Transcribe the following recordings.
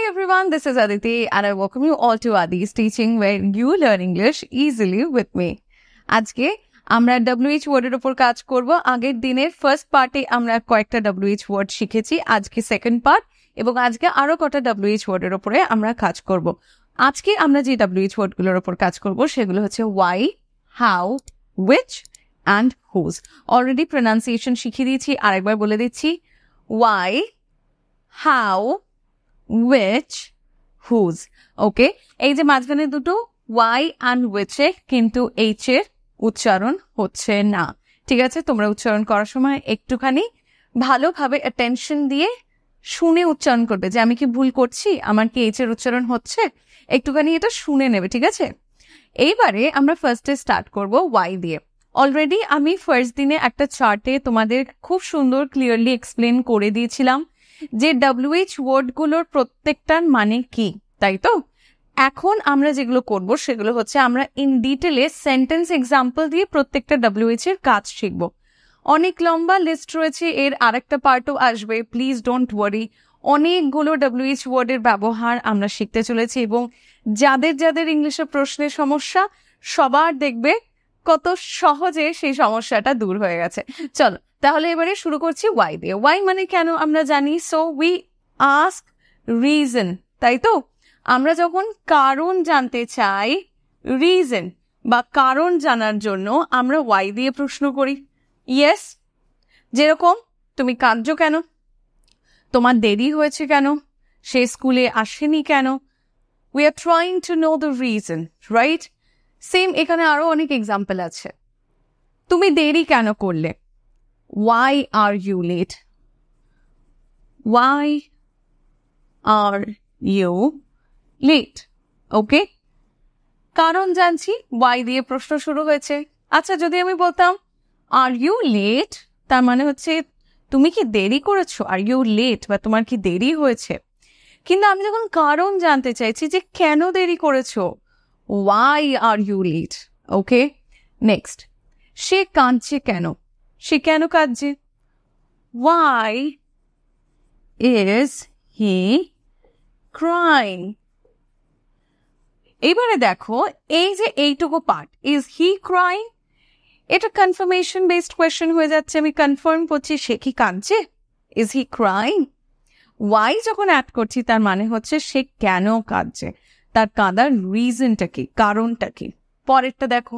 everyone, this is Aditi and I welcome you all to Adi's Teaching where you learn English easily with me. আজকে আমরা WH ওয়ার্ডের উপর কাজ করব। আগের দিনের ফার্স্ট পার্টে আমরা কয়েকটা WH ওয়ার্ড শিখেছি, আজকে সেকেন্ড পার্ট এবং আজকে আরো কটা WH ওয়ার্ডের উপরে আমরা কাজ করব। আজকে আমরা যে WH ওয়ার্ডগুলোর উপর কাজ করব সেগুলো হচ্ছে why, how, which and whose। Already pronunciation শিখিয়ে দিয়েছি, আরেকবার বলে দিচ্ছি why, how, which, whose। ওকে, এই যে মাঝখানে দুটো why and which এ কিন্তু h এর উচ্চারণ হচ্ছে না, ঠিক আছে? তোমরা উচ্চারণ করার সময় একটুখানি ভালোভাবে অ্যাটেনশন দিয়ে শুনে উচ্চারণ করবে যে আমি কি ভুল করছি, আমার কি h এর উচ্চারণ হচ্ছে, একটুখানি এটা শুনে নেবে, ঠিক আছে? এইবারে আমরা ফার্স্টে স্টার্ট করব why দিয়ে। অলরেডি আমি ফার্স্ট দিনে একটা চার্টে তোমাদের খুব সুন্দর ক্লিয়ারলি এক্সপ্লেন করে দিয়েছিলাম যে WH ওয়ার্ডগুলোর প্রত্যেকটার মানে কি, তাই তো? এখন আমরা যেগুলো করব সেগুলো হচ্ছে আমরা ইন ডিটেলে সেন্টেন্স এক্সাম্পল দিয়ে প্রত্যেকটা WH এর কাজ শিখব। অনেক লম্বা লিস্ট রয়েছে, এর আরেকটা পার্টও আসবে, প্লিজ ডোন্ট ওয়ারি। অনেকগুলো WH ওয়ার্ডের ব্যবহার আমরা শিখতে চলেছি এবং যাদের যাদের ইংলিশে প্রশ্নের সমস্যা সবার দেখবে কত সহজে সেই সমস্যাটা দূর হয়ে গেছে। চলো তাহলে এবারে শুরু করছি ওয়াই দিয়ে। ওয়াই মানে কেন আমরা জানি, সো উই আস্ক রিজন, তাই তো? আমরা যখন কারণ জানতে চাই, রিজন বা কারণ জানার জন্য আমরা ওয়াই দিয়ে প্রশ্ন করি। ইয়েস, যেরকম তুমি কাঁদছো কেন, তোমার দেরি হয়েছে কেন, সে স্কুলে আসেনি কেন, we are trying to know the reason, right? Same এখানে আরো অনেক এক্সাম্পল আছে। তুমি দেরি কেন করলে, why are you late? Why are you late? ওকে, কারণ জানছি, why দিয়ে প্রশ্ন শুরু হয়েছে। আচ্ছা, যদি আমি বলতাম are you late, তার মানে হচ্ছে তুমি কি দেরি করেছো, are you late বা তোমার কি দেরি হয়েছে। কিন্তু আমি যখন কারণ জানতে চাইছি যে কেন দেরি করেছো, why are you late? Okay, next, সে কাঁদছে কেন, সে কেন কাঁদছে, why is he crying? এবারে দেখো এই যে এইটুকু পার্ট is he crying, এটা কনফার্মেশন বেসড কোয়েশ্চেন হয়ে যাচ্ছে। আমি কনফার্ম করছি সে কি কাঁদছে, is he crying? why যখন অ্যাড করছি তার মানে হচ্ছে সে কেন কাঁদছে, তার কাঁদার রিজনটা কি, কারণটা কি। পরেরটা দেখো,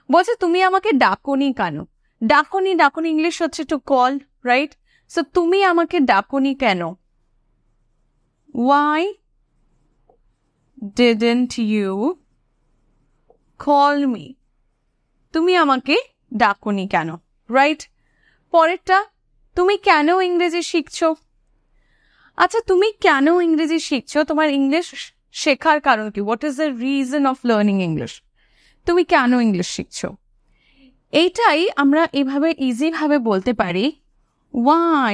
বলছে তুমি আমাকে ডাকোনি কেন, ডাকোনি, ডাকোনি ইংলিশ হচ্ছে টু কল, রাইট? সো তুমি আমাকে ডাকোনি কেন, why didn't you call me? তুমি আমাকে ডাকোনি কেন, রাইট? পরেরটা, তুমি কেন ইংরেজি শিখছো। আচ্ছা, তুমি কেন ইংরেজি শিখছো, তোমার ইংলিশ শেখার কারণ কি, what is the reason of learning English, তুমি কেন ইংলিশ শিখছো। এইটাই আমরা এভাবে ইজি ভাবে বলতে পারি, why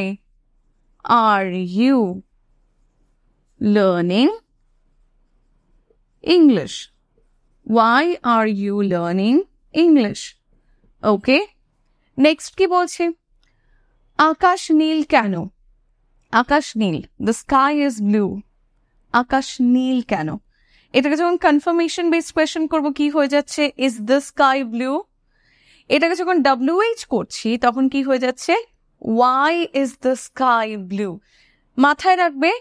are you learning English? Why are you learning English? Okay, next কি বলছে, আকাশ নীল কেন, আকাশ নীল, the sky is blue, আকাশ নীল কেন। এটাকে যখন কনফার্মেশন বেসড কোয়েশ্চেন করবো কি হয়ে যাচ্ছে, is the sky blue? এটাকে যখন WH করছি তখন কি হয়ে যাচ্ছে, why is the sky blue? মাথায় রাখবে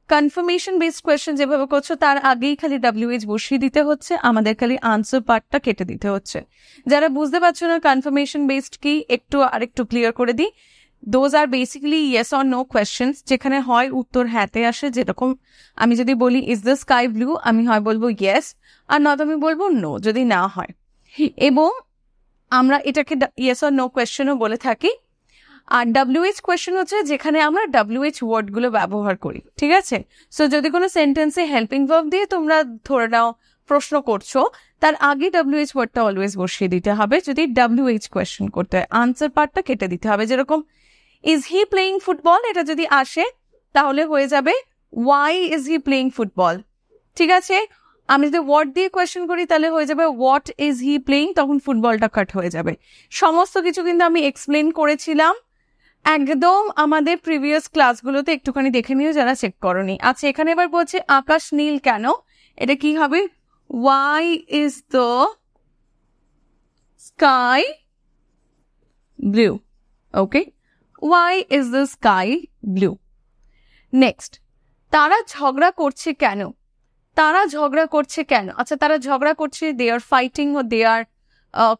কনফার্মেশন বেসড কোয়েশ্চেন যেভাবে করছো তার আগেই খালি WH বসিয়ে দিতে হচ্ছে, আমাদের খালি আনসার পার্টটা কেটে দিতে হচ্ছে। যারা বুঝতে পারছো না কনফার্মেশন বেসড কি, একটু আরেকটু ক্লিয়ার করে দিই। Those are basically yes or no questions, যেখানে হয় উত্তর হ্যাঁতে আসে। যেরকম আমি যদি বলি ইজ দ্য স্কাই ব্লু, আমি হয় বলবো ইয়েস, আর নয়তো আমি বলবো নো যদি না হয়। এবং আমরা এটাকে ইয়েস অর নো কোয়েশ্চেনও বলে থাকি। আর WH কোয়েশ্চেন হচ্ছে যেখানে আমরা WH ওয়ার্ডগুলো ব্যবহার করি, ঠিক আছে? সো যদি কোনো সেন্টেন্সে হেল্পিং ভার্ব দিয়ে তোমরা ধরে নাও প্রশ্ন করছো, তার আগে WH ওয়ার্ডটা অলওয়েজ বসিয়ে দিতে হবে। যদি WH কোয়েশ্চেন করতে হয় আনসার পার্টটা কেটে দিতে হবে। যেরকম ইজ হি প্লেইং ফুটবল, এটা যদি আসে তাহলে হয়ে যাবে why is he playing football, ঠিক আছে? আমি যদি ওয়ার্ড দিয়ে কোয়েশ্চেন করি তাহলে হয়ে যাবে হোয়াট ইজ হি প্লেইং, তখন ফুটবলটা কাট হয়ে যাবে। সমস্ত কিছু কিন্তু আমি এক্সপ্লেন করেছিলাম একদম আমাদের প্রিভিয়াস ক্লাসগুলোতে একটুখানি দেখে নিও যারা চেক করনি। আচ্ছা, এখানে এবার বলছে আকাশ নীল কেন, এটা কি হবে? Why is the sky blue? Okay, why is the sky blue? Next, তারা ঝগড়া করছে কেন? তারা ঝগড়া করছে কেন? আচ্ছা, তারা ঝগড়া করছে, দে are fighting O they R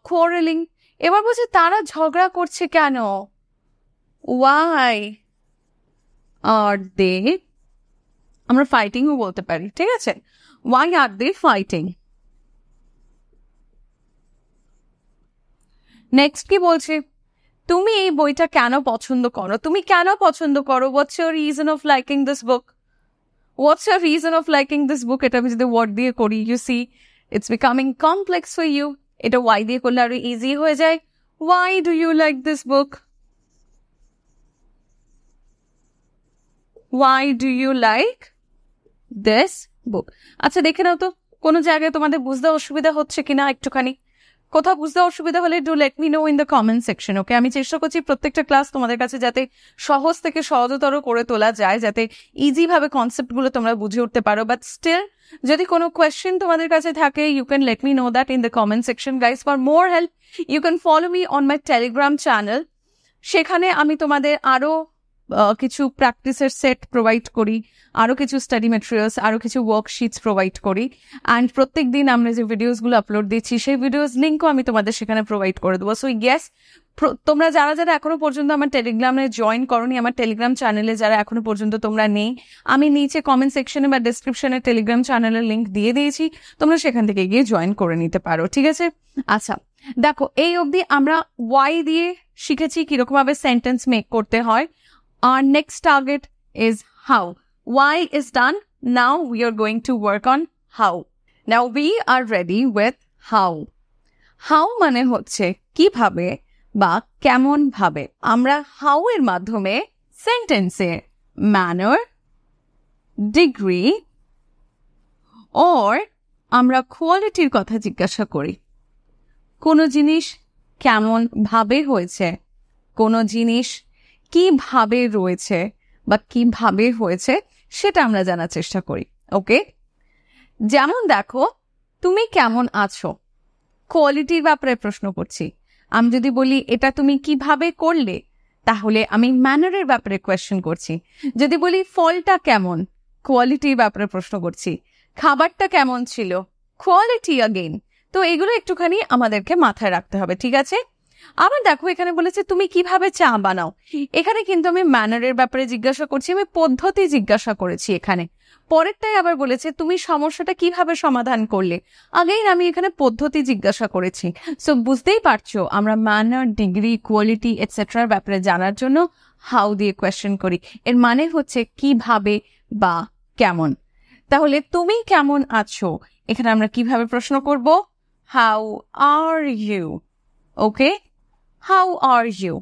quarrelling. এবার বলছে তারা ঝগড়া করছে কেন? Why are they, আমরা ফাইটিংও বলতে পারি, ঠিক আছে? Why are they fighting? Next কি বলছে? তুমি এই বইটা কেন পছন্দ করো? তুমি কেন পছন্দ করো? What's your reason of liking this book? What's your reason of liking this book? এটা আমি যদি ওয়ার্ড দিয়ে করি, you see it's becoming complex for you. এটা why দিয়ে করলে আরো ইজি হয়ে যায়। Why do you like this book? Why do you like this book? আচ্ছা, দেখে নাও তো কোনো জায়গায় তোমাদের বুঝতে অসুবিধা হচ্ছে কিনা একটুখানি। কোথাও বুঝতে অসুবিধা হলে do let me know in the comment section. Okay, আমি চেষ্টা করছি প্রত্যেকটা ক্লাস তোমাদের কাছে যাতে সহজ থেকে সহজতর করে তোলা যায়, যাতে ইজি ভাবে কনসেপ্টগুলো তোমরা বুঝে উঠতে পারো। বাট স্টিল যদি কোনো কোয়েশ্চেন তোমাদের কাছে থাকে, you can let me know that in the comment section guys. For more help you can follow me on my Telegram channel. সেখানে আমি তোমাদের আরো কিছু প্র্যাকটিসের সেট প্রোভাইড করি, আরো কিছু স্টাডি মেটেরিয়ালস, আরো কিছু ওয়ার্কশিটস প্রোভাইড করি। অ্যান্ড প্রত্যেক দিন আমরা যে ভিডিওসগুলো আপলোড দিচ্ছি সেই ভিডিওস লিঙ্কও আমি তোমাদের সেখানে প্রোভাইড করে দেবো। সো ইয়েস, তোমরা যারা যারা এখনো পর্যন্ত আমার টেলিগ্রামে জয়েন করোনি, আমার টেলিগ্রাম চ্যানেলে যারা এখনো পর্যন্ত তোমরা নেই, আমি নিচে কমেন্ট সেকশনে বা ডিসক্রিপশনে টেলিগ্রাম চ্যানেলের লিঙ্ক দিয়ে দিয়েছি, তোমরা সেখান থেকে গিয়ে জয়েন করে নিতে পারো, ঠিক আছে? আচ্ছা, দেখো এই অবধি আমরা ওয়াই দিয়ে শিখেছি কিরকম ভাবে সেন্টেন্স মেক করতে হয়। Our next target is how. Why is done. Now we are going to work on how. Now we are ready with how. How মানে হচ্ছে কিভাবে বা কেমন ভাবে। আমরা how এর মাধ্যমে সেন্টেন্সের ম্যানার, ডিগ্রি or আমরা কোয়ালিটির কথা জিজ্ঞাসা করি। কোনো জিনিস কেমন ভাবে হয়েছে, কোনো জিনিস কিভাবে রয়েছে বা কিভাবে হয়েছে সেটা আমরা জানার চেষ্টা করি। ওকে, যেমন দেখো, তুমি কেমন আছো, কোয়ালিটির ব্যাপারে প্রশ্ন করছি। আমি যদি বলি এটা তুমি কিভাবে করলে, তাহলে আমি ম্যানারের ব্যাপারে কোয়েশ্চেন করছি। যদি বলি ফলটা কেমন, কোয়ালিটির ব্যাপারে প্রশ্ন করছি। খাবারটা কেমন ছিল, কোয়ালিটি অ্যাগেইন। তো এগুলো একটুখানি আমাদেরকে মাথায় রাখতে হবে, ঠিক আছে? আবার দেখো, এখানে বলেছে তুমি কিভাবে চা বানাও। এখানে কিন্তু আমি ম্যানারের ব্যাপারে জিজ্ঞাসা করছি, আমি পদ্ধতি জিজ্ঞাসা করেছি এখানে। পরেরটাই আবার বলেছে তুমি সমস্যাটা কিভাবে সমাধান করলে, আগেইন আমি এখানে পদ্ধতি জিজ্ঞাসা করেছি। সো বুঝতেই পারছো, আমরা ম্যানার, ডিগ্রি, কোয়ালিটি এটসেট্রার ব্যাপারে জানার জন্য হাউ দিয়ে কোয়েশ্চেন করি। এর মানে হচ্ছে কিভাবে বা কেমন। তাহলে তুমি কেমন আছো, এখানে আমরা কিভাবে প্রশ্ন করব? How are you. Okay, how are you.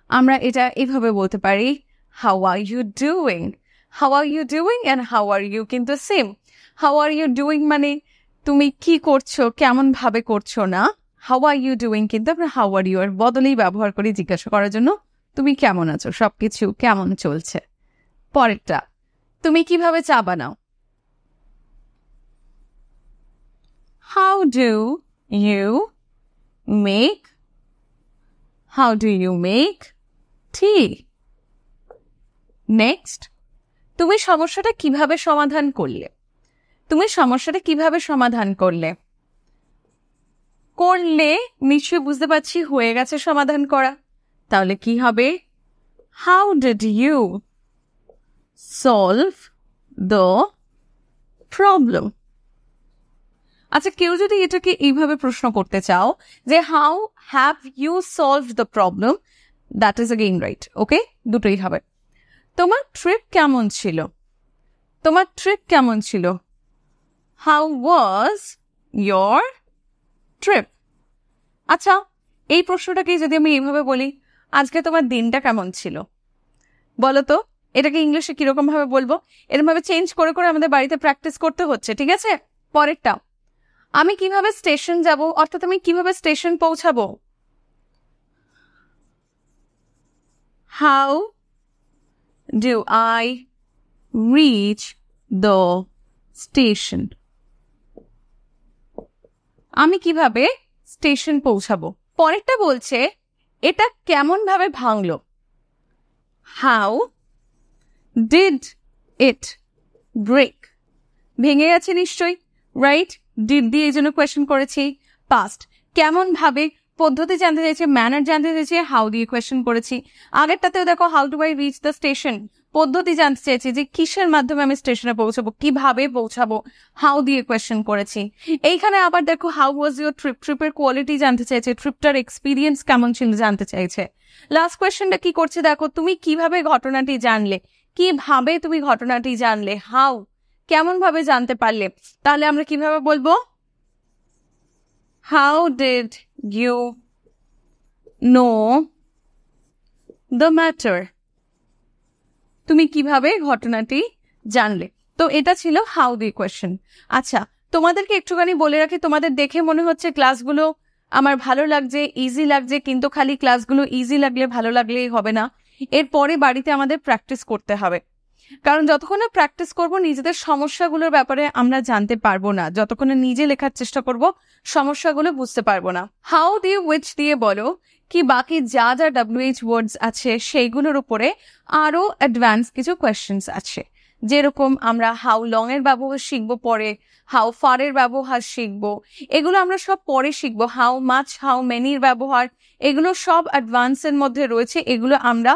আমরা এটা এভাবে বলতে পারি, how are you doing. How are you doing and how are you কিন্তু same. How are you doing মানে তুমি কি করছো, কেমন ভাবে করছো না। হাউ আর ইউ ডুইং কিন্তু আমরা হাউ আর ইউ এর বদলেই ব্যবহার করি জিজ্ঞাসা করার জন্য তুমি কেমন আছো, সবকিছু কেমন চলছে। পরেরটা, তুমি কিভাবে চা বানাও। How do you make, how do you make tea? Next, তুমি সমস্যাটা কিভাবে সমাধান করলে। তুমি সমস্যাটা কিভাবে সমাধান করলে, করলে নিশ্চয়ই বুঝতে পারছি হয়ে গেছে সমাধান করা। তাহলে কি হবে? how did you solve the problem? আচ্ছা, কেউ যদি এটাকে এইভাবে প্রশ্ন করতে চাও যে how have you solve the problem, that is again right. Okay, দুটোই হবে। তোমার ট্রিপ কেমন ছিল, তোমার ট্রিপ কেমন ছিল। How was your trip. আচ্ছা, এই প্রশ্নটাকে যদি আমি এইভাবে বলি, আজকে তোমার দিনটা কেমন ছিল, বলো তো এটাকে ইংলিশে কিরকম ভাবে বলবো। এরকম ভাবে চেঞ্জ করে করে আমাদের বাড়িতে প্র্যাকটিস করতে হচ্ছে, ঠিক আছে? পরেরটা, আমি কিভাবে স্টেশন যাব, অর্থাৎ আমি কিভাবে স্টেশন পৌঁছাবো। How do I reach the station? আমি কিভাবে স্টেশন পৌঁছাবো? পরেরটা বলছে এটা কেমন ভাবে ভাঙলো? How did it break? ভেঙে গেছে নিশ্চয়ই, রাইট? ডিড দিয়ে এই জন্য কোয়েশ্চেন করেছি। পাস্ট কেমন ভাবে, পদ্ধতি জানতে চাইছে, ম্যানার জানতে চাইছে, হাউ দিয়ে কোয়েশ্চেন করেছি। আগেরটাতেও দেখো how do I reach the station, পদ্ধতি জানতে চাইছি যে কিসের মাধ্যমে আমি স্টেশনে পৌঁছাবো, কিভাবে পৌঁছাবো, হাউ দিয়ে কোয়েশ্চেন করেছি। এইখানে আবার দেখো হাউ ওয়াজ ইউর ট্রিপ, ট্রিপের কোয়ালিটি জানতে চাইছে, ট্রিপটার এক্সপিরিয়েন্স কেমন ছিল জানতে চাইছে। লাস্ট কোয়েশ্চেনটা কি করছে দেখো, তুমি কিভাবে ঘটনাটি জানলে, কিভাবে তুমি ঘটনাটি জানলে, হাউ কেমন ভাবে জানতে পারলে, তাহলে আমরা কিভাবে বলবো? How did you know the matter? তুমি কিভাবে ঘটনাটি জানলে। তো এটা ছিল হাউ দি কোয়েশ্চেন। আচ্ছা, তোমাদেরকে একটুখানি বলে রাখি, তোমাদের দেখে মনে হচ্ছে ক্লাসগুলো আমার ভালো লাগছে, ইজি লাগছে, কিন্তু খালি ক্লাসগুলো ইজি লাগলে ভালো লাগলেই হবে না, এরপরে বাড়িতে আমাদের প্র্যাকটিস করতে হবে। কারণ যতক্ষণ না প্র্যাকটিস করবো নিজেদের সমস্যাগুলোর ব্যাপারে আমরা জানতে পারবো না, যতক্ষণ নিজে লেখার চেষ্টা করব সমস্যাগুলো বুঝতে পারবো না। হাউ দিয়ে উইচ দিয়ে বলো কি বাকি যা যা WH ওয়ার্ডস আছে সেইগুলোর উপরে আরো অ্যাডভান্স কিছু কোয়েশ্চেন্স আছে। যেরকম আমরা হাউ লং এর ব্যবহার শিখবো পরে, হাউ ফার এর ব্যবহার শিখবো, এগুলো আমরা সব পরে শিখবো। হাউ মাচ, হাউ মেনির ব্যবহার, এগুলো সব অ্যাডভান্সের মধ্যে রয়েছে। এগুলো আমরা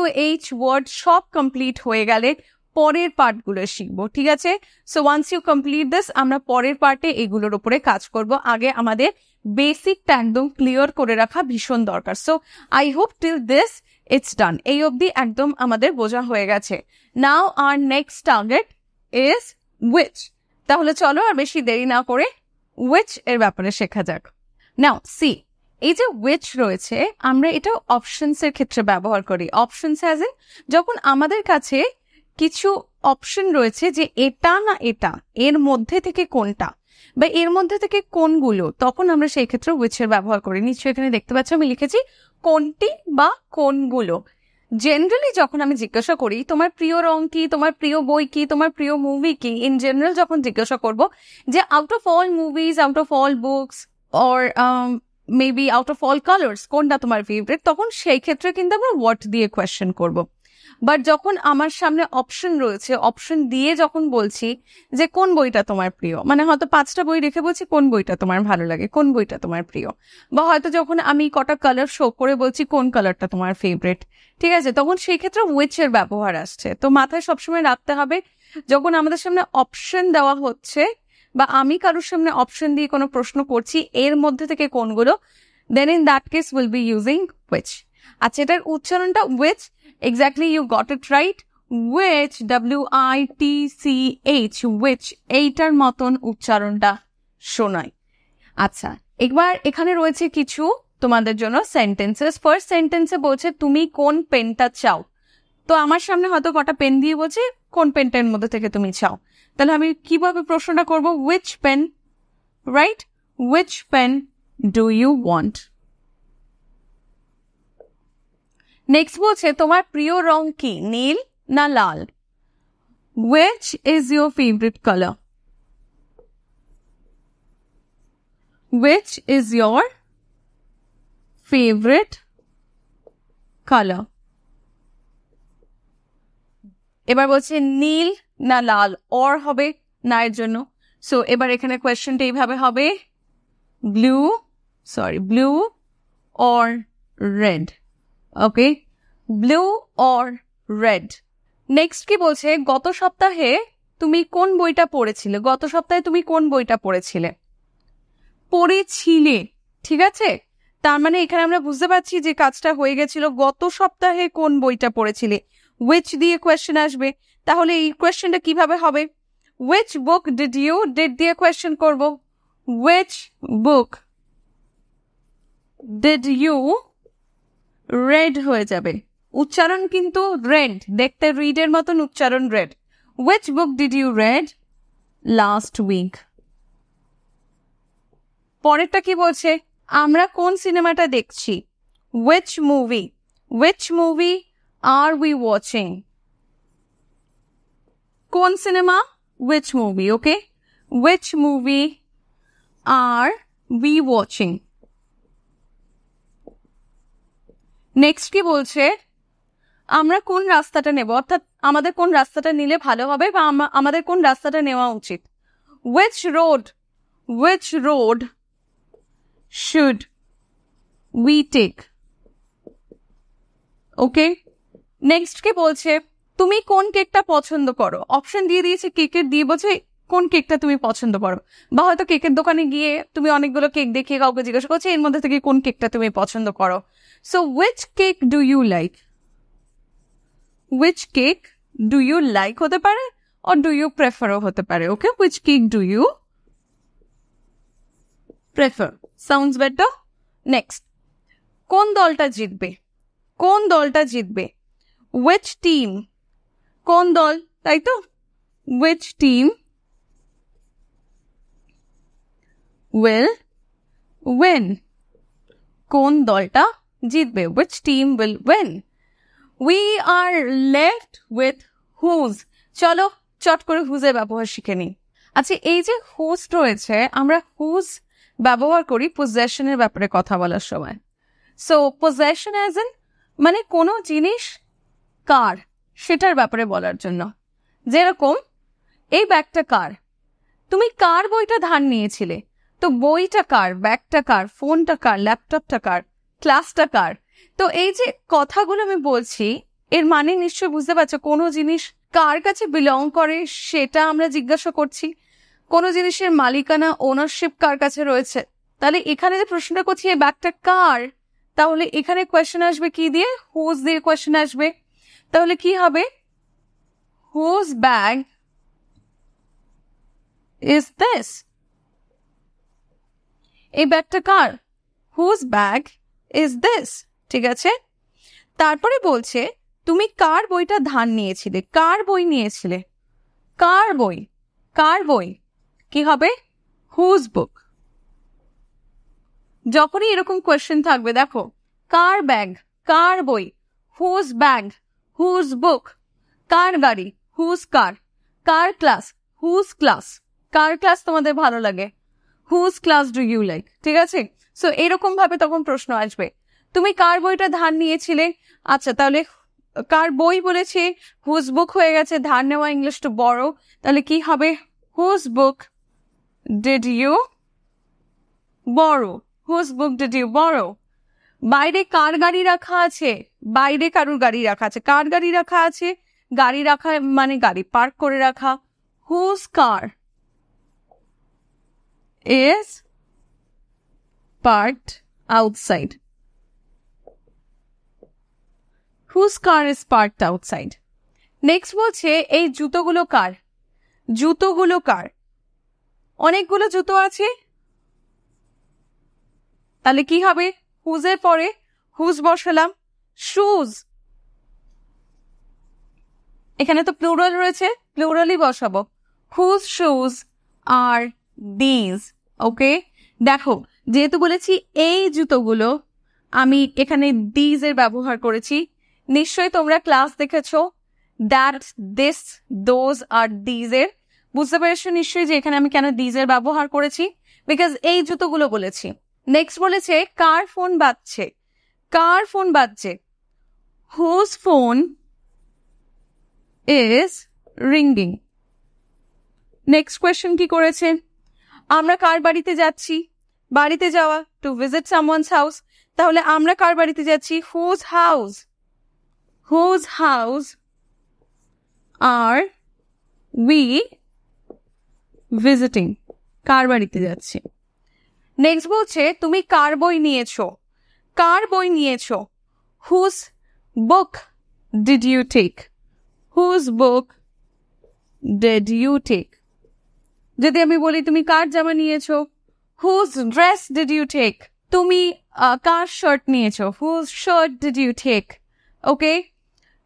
WH ওয়ার্ড সব কমপ্লিট হয়ে গেলে পরের পার্টগুলো শিখবো, ঠিক আছে? So once you complete this, আমরা পরের পার্টে এগুলোর উপরে কাজ করব। আগে আমাদের বেসিকটা একদম ক্লিয়ার করে রাখা ভীষণ দরকার। So I hope till this it's ডান। এই অবধি একদম আমাদের বোঝা হয়ে গেছে। নাও আর নেক্সট টার্গেট ইজ উইচ। তাহলে চলো আর বেশি দেরি না করে উইচ এর ব্যাপারে শেখা যাক। নাও সি, এই যে উইচ রয়েছে আমরা এটা অপশনস এর ক্ষেত্রে ব্যবহার করি। অপশনস অ্যাজ ইন যখন আমাদের কাছে কিছু অপশন রয়েছে যে এটা না এটা, এর মধ্যে থেকে কোনটা বা এর মধ্যে থেকে কোনগুলো, তখন আমরা সেই ক্ষেত্রে উইচ এর ব্যবহার করি। নিশ্চয়ই এখানে দেখতে পাচ্ছ আমি লিখেছি কোনটি বা কোনগুলো। জেনারেলি যখন আমি জিজ্ঞাসা করি তোমার প্রিয় রং কি, তোমার প্রিয় বই কি, তোমার প্রিয় মুভি কি, ইন জেনারেল যখন জিজ্ঞাসা করব যে out of all movies, out of all books or maybe out of all colours কোনটা তোমার ফেভারিট, তখন সেই ক্ষেত্রে কিন্তু আমরা হোয়াট দিয়ে কোয়েশ্চেন করব। বাট যখন আমার সামনে অপশন রয়েছে, অপশন দিয়ে যখন বলছি যে কোন বইটা তোমার প্রিয়, মানে হয়তো 5টা বই রেখে বলছি কোন বইটা তোমার ভালো লাগে, কোন বইটা তোমার প্রিয়, বা হয়তো যখন আমি কটা কালার শো করে বলছি কোন কালারটা তোমার ফেভারিট, ঠিক আছে, তখন সেই ক্ষেত্রে উইচ এর ব্যবহার আসছে। তো মাথায় সবসময় রাখতে হবে যখন আমাদের সামনে অপশন দেওয়া হচ্ছে বা আমি কারোর সামনে অপশন দিয়ে কোনো প্রশ্ন করছি এর মধ্যে থেকে কোনগুলো, then in that case will be using which. আচ্ছা, এটার উচ্চারণটা which, exactly you got it right. Which, WITCH, which, এইটার মতন উচ্চারণটা শোনায়। আচ্ছা, এবার এখানে রয়েছে কিছু তোমাদের জন্য সেন্টেন্সেস। ফার্স্ট সেন্টেন্সে বলছে তুমি কোন পেনটা চাও। তো আমার সামনে হয়তো কটা পেন দিয়ে বলছে কোন পেনটার মধ্যে থেকে তুমি চাও, তাহলে আমি কিভাবে প্রশ্নটা করব? Which pen, right? Which pen do you want? Next বলছে তোমার প্রিয় রং কি, নীল না লাল? Which is your favourite colour? Which is your favourite colour? এবার বলছে নীল না লাল, অর হবে না এর জন্য। সো এবার এখানে কোয়েশ্চেনটা এইভাবে হবে blue or red. Okay, blue or red. Next কি বলছে গত সপ্তাহে তুমি কোন বইটা পড়েছিলে? গত সপ্তাহে তুমি কোন বইটা পড়েছিলে? পড়েছিলে, ঠিক আছে? তার মানে এখানে আমরা বুঝতে পারছি যে কাজটা হয়ে গেছিল। গত সপ্তাহে কোন বইটা পড়েছিলে, উইচ দিয়ে কোয়েশ্চেন আসবে। তাহলে এই কোয়েশ্চেনটা কিভাবে হবে? Which book did you, did দিয়ে কোয়েশ্চেন করব। Which book did you read হয়ে যাবে। উচ্চারণ কিন্তু রেড, দেখতে রিডের মতন উচ্চারণ read. Which book did you read last week? পরেরটা কি বলছে আমরা কোন সিনেমাটা দেখছি? Which movie, which movie are we watching? কোন সিনেমা? which movie, okay? which movie are we watching? Next কি বলছে, আমরা কোন রাস্তাটা নেব, অর্থাৎ আমাদের কোন রাস্তাটা নিলে ভালো হবে বা আমাদের কোন রাস্তাটা নেওয়া উচিত। which road should we take? Okay, next কি বলছে, তুমি কোন কেকটা পছন্দ করো। অপশন দিয়ে দিয়েছে কেকের, দিয়ে বলছে কোন কেকটা তুমি পছন্দ করো। বা হয়তো কেকের দোকানে গিয়ে তুমি অনেকগুলো কেক দেখিয়ে কাউকে জিজ্ঞাসা করছো এর মধ্যে থেকে কোন কেকটা তুমি পছন্দ করো। So which cake do you like? which cake do you like হতে পারে or do you prefer হতে পারে। ওকে, which cake do you prefer? sounds better. next, কোন দলটা জিতবে, কোন দলটা জিতবে। which team, কোন দল, তাই তো, which team will win, কোন দলটা জিতবে, which team will win. we are left with whose. চলো চট করে হুজের ব্যবহার শিখে নিই। আচ্ছা, এই যে হুজ রয়েছে, আমরা হুজ ব্যবহার করি পজেশনের ব্যাপারে কথা বলার সময়। সো পজেশন অ্যাজ ইন মানে কোনো জিনিস কার সেটার ব্যাপারে বলার জন্য। যেরকম এই ব্যাগটা কার, তুমি কার বইটা ধার নিয়েছিলে, তো বইটা কার, ব্যাগটা কার, ফোনটা কার, ল্যাপটপটা কার, ক্লাসটা কার। তো এই যে কথাগুলো আমি বলছি এর মানে নিশ্চয়ই বুঝতে পারছো, কোনো জিনিস কার কাছে বিলং করে সেটা আমরা জিজ্ঞাসা করছি, কোনো জিনিসের মালিকানা ওনারশিপ কার কাছে রয়েছে। তাহলে এখানে যে প্রশ্নটা করছি এই ব্যাগটা কার, তাহলে এখানে কোয়েশ্চেন আসবে কি দিয়ে, হুজ দিয়ে কোয়েশ্চেন আসবে। তাহলে কি হবে, হুজ ব্যাগ ইজ দিস, এই ব্যাগটা কার, হুজ ব্যাগ ইজ দিস। ঠিক আছে, তারপরে বলছে তুমি কার বইটা ধার নিয়েছিলে, কার বই নিয়েছিলে, কার বই, কার বই কি হবে, হুজ বুক। যখনই এরকম কোয়েশ্চেন থাকবে দেখো, কার ব্যাগ, কার বই, হুজ ব্যাগ, হুজ বুক, কার গাড়ি, হুজ কার, কার ক্লাস, হুজ ক্লাস, কার ক্লাস তোমাদের ভালো লাগে, whose class do you like. ঠিক আছে, সো এরকম ভাবে তখন প্রশ্ন আসবে, তুমি কার বইটা ধার নিয়েছিলে। আচ্ছা, তাহলে কার বই বলেছে, হুজ বুক হয়ে গেছে, ধার নেওয়া ইংলিশ টু বড়ো, তাহলে কি হবে, হুজ বুক ডিড ইউ বড়ো, হুজ বুক ডিড ইউ বড়ো। বাইরে কার গাড়ি রাখা আছে, বাইরে কারুর গাড়ি রাখা আছে, কার গাড়ি রাখা আছে, গাড়ি রাখা মানে গাড়ি পার্ক করে রাখা, whose car is parked outside, whose car is parked outside. Next বলছে এই জুতোগুলো কার, জুতোগুলো কার, অনেকগুলো জুতো আছে, তাহলে কি হবে, হুজের পরে হুজ বসালাম, শুজ, এখানে তো প্লুরাল রয়েছে, প্লুরালই বসাবো, হুজ শুজ আর দিজ। ওকে, দেখো যেহেতু বলেছি এই জুতোগুলো, আমি এখানে দিজ এর ব্যবহার করেছি, নিশ্চয়ই তোমরা ক্লাস দেখেছো that, this, those are these এর, বুঝতে পেরেছো নিশ্চয়ই যে এখানে আমি কেন দিজ এর ব্যবহার করেছি, বিকজ এই জুতোগুলো বলেছি। নেক্সট বলেছে কার ফোন বাজছে, কার ফোন বাজছে, whose phone is ringing. Next question কি করেছে, আমরা কার বাড়িতে যাচ্ছি, বাড়িতে যাওয়া টু ভিজিট সামওয়ানস হাউস, তাহলে আমরা কার বাড়িতে যাচ্ছি, whose house, whose house are we visiting, কার বাড়িতে যাচ্ছি। নেক্সট বলছে তুমি কার বই নিয়েছো, কার বই নিয়েছো, whose book did you take, whose book did you take. যদি আমি বলি তুমি কার জামা নিয়েছো, whose dress did you take, তুমি কার শার্ট নিয়েছো, whose shirt did you take. Okay,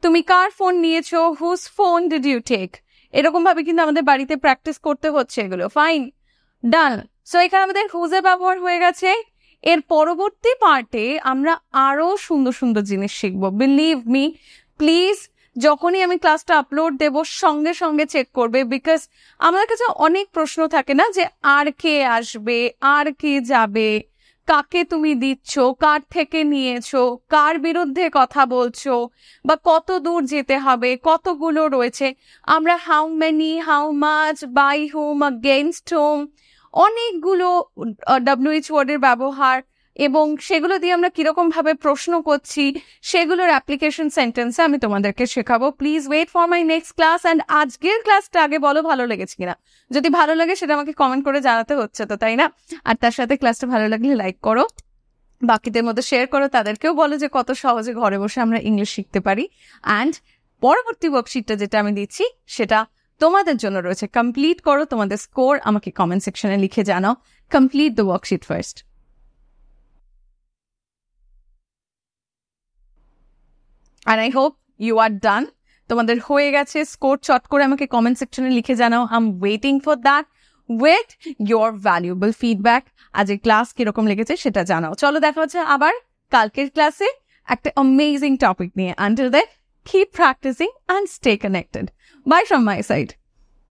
তুমি কার ফোন নিয়েছো, whose phone did you take. এরকম ভাবে কিন্তু আমাদের বাড়িতে প্র্যাকটিস করতে হচ্ছে এগুলো। ফাইন, ডান। সো এখানে আমাদের হুজের ব্যবহার হয়ে গেছে, এর পরবর্তী পার্টে আমরা আরো সুন্দর সুন্দর জিনিস শিখবো। বিলিভ মি, প্লিজ যখনই আমি ক্লাসটা আপলোড দেব সঙ্গে সঙ্গে চেক করবে, বিকজ আমার কাছে অনেক প্রশ্ন থাকে না যে আর কে আসবে, আর কে যাবে, কাকে তুমি দিচ্ছ, কার থেকে নিয়েছো, কার বিরুদ্ধে কথা বলছো, বা কত দূর যেতে হবে, কতগুলো রয়েছে। আমরা how many, how much, by whom, against whom, অনেকগুলো WH ওয়ার্ডের ব্যবহার এবং সেগুলো দিয়ে আমরা কিরকম ভাবে প্রশ্ন করছি সেগুলোর অ্যাপ্লিকেশন সেন্টেন্সে আমি তোমাদেরকে শেখাবো। Please wait for my next class. And আজকের ক্লাসটা আগে বলো ভালো লেগেছে কিনা, যদি ভালো লাগে সেটা আমাকে কমেন্ট করে জানাতে হচ্ছে তো, তাই না? আর তার সাথে ক্লাসটা ভালো লাগলে লাইক করো, বাকিদের মধ্যে শেয়ার করো, তাদেরকেও বলো যে কত সহজে ঘরে বসে আমরা ইংলিশ শিখতে পারি। অ্যান্ড পরবর্তী ওয়ার্কশিটটা যেটা আমি দিচ্ছি সেটা তোমাদের জন্য রয়েছে, কমপ্লিট করো, তোমাদের স্কোর আমাকে কমেন্ট সেকশনে লিখে জানাও। Complete the worksheet first. And I hope you are done. তোমাদের হয়ে গেছে, স্কোর চট করে আমাকে কমেন্ট সেকশনে লিখে জানাও। I am waiting for that with your valuable feedback. আজকে ক্লাস কিরকম লেগেছে সেটা জানাও। চলো দেখা হচ্ছে আবার কালকের ক্লাসে একটা অ্যামেজিং টপিক নিয়ে। Until then, keep practicing and stay connected. Bye from my side.